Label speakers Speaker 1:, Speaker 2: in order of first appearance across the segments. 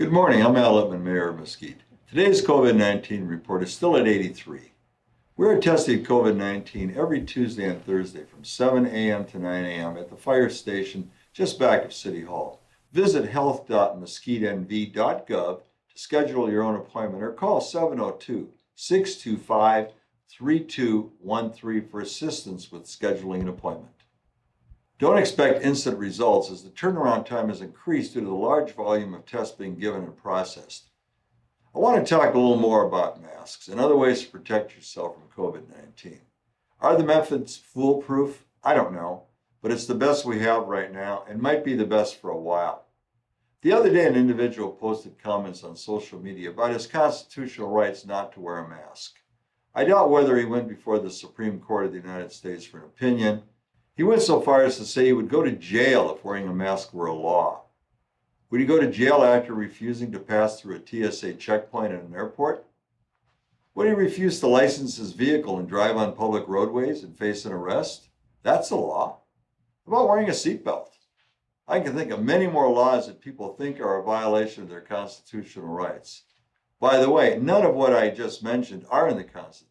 Speaker 1: Good morning, I'm Al Litman, Mayor of Mesquite. Today's COVID-19 report is still at 83. We're testing COVID-19 every Tuesday and Thursday from 7 a.m. to 9 a.m. at the fire station just back of City Hall. Visit health.mesquitenv.gov to schedule your own appointment or call 702-625-3213 for assistance with scheduling an appointment. Don't expect instant results as the turnaround time has increased due to the large volume of tests being given and processed. I want to talk a little more about masks and other ways to protect yourself from COVID-19. Are the methods foolproof? I don't know, but it's the best we have right now and might be the best for a while. The other day, an individual posted comments on social media about his constitutional rights not to wear a mask. I doubt whether he went before the Supreme Court of the United States for an opinion. He went so far as to say he would go to jail if wearing a mask were a law. Would he go to jail after refusing to pass through a TSA checkpoint at an airport? Would he refuse to license his vehicle and drive on public roadways and face an arrest? That's a law. How about wearing a seatbelt? I can think of many more laws that people think are a violation of their constitutional rights. By the way, none of what I just mentioned are in the Constitution.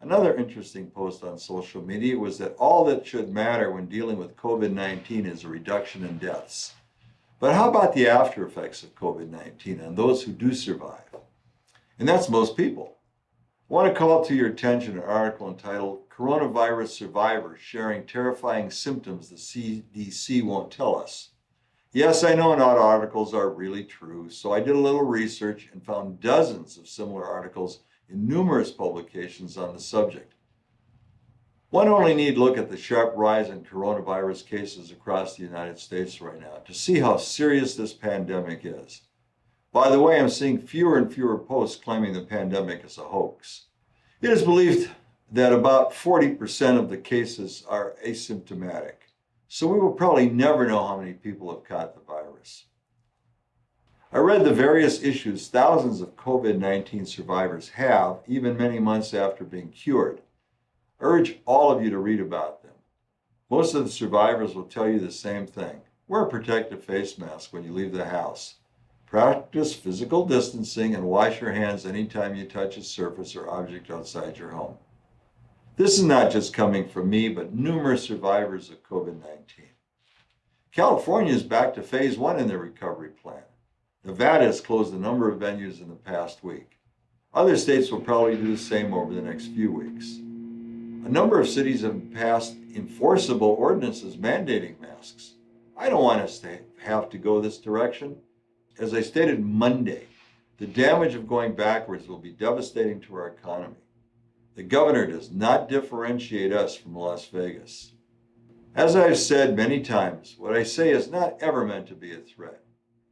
Speaker 1: Another interesting post on social media was that all that should matter when dealing with COVID-19 is a reduction in deaths. But how about the after effects of COVID-19 on those who do survive? And that's most people. I want to call to your attention an article entitled Coronavirus Survivors Sharing Terrifying Symptoms the CDC Won't Tell Us. Yes, I know not all articles are really true, so I did a little research and found dozens of similar articles in numerous publications on the subject. One only need look at the sharp rise in coronavirus cases across the United States right now to see how serious this pandemic is. By the way, I'm seeing fewer and fewer posts claiming the pandemic is a hoax. It is believed that about 40% of the cases are asymptomatic, so we will probably never know how many people have caught the virus. I read the various issues thousands of COVID-19 survivors have, even many months after being cured. I urge all of you to read about them. Most of the survivors will tell you the same thing. Wear a protective face mask when you leave the house. Practice physical distancing and wash your hands anytime you touch a surface or object outside your home. This is not just coming from me, but numerous survivors of COVID-19. California is back to phase 1 in their recovery plan. Nevada has closed a number of venues in the past week. Other states will probably do the same over the next few weeks. A number of cities have passed enforceable ordinances mandating masks. I don't want us to have to go this direction. As I stated Monday, the damage of going backwards will be devastating to our economy. The governor does not differentiate us from Las Vegas. As I've said many times, what I say is not ever meant to be a threat.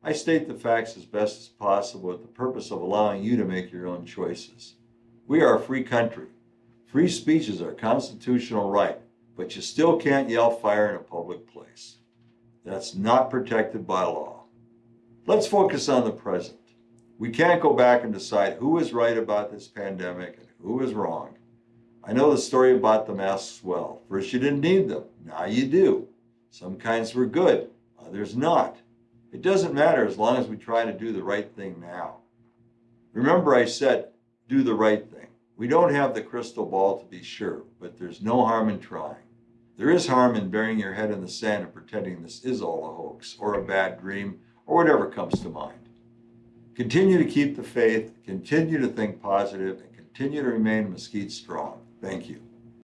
Speaker 1: I state the facts as best as possible with the purpose of allowing you to make your own choices. We are a free country. Free speech is our constitutional right, but you still can't yell fire in a public place. That's not protected by law. Let's focus on the present. We can't go back and decide who is right about this pandemic and who is wrong. I know the story about the masks well. First you didn't need them, now you do. Some kinds were good, others not. It doesn't matter as long as we try to do the right thing now. Remember I said, do the right thing. We don't have the crystal ball to be sure, but there's no harm in trying. There is harm in burying your head in the sand and pretending this is all a hoax or a bad dream or whatever comes to mind. Continue to keep the faith, continue to think positive, and continue to remain Mesquite strong. Thank you.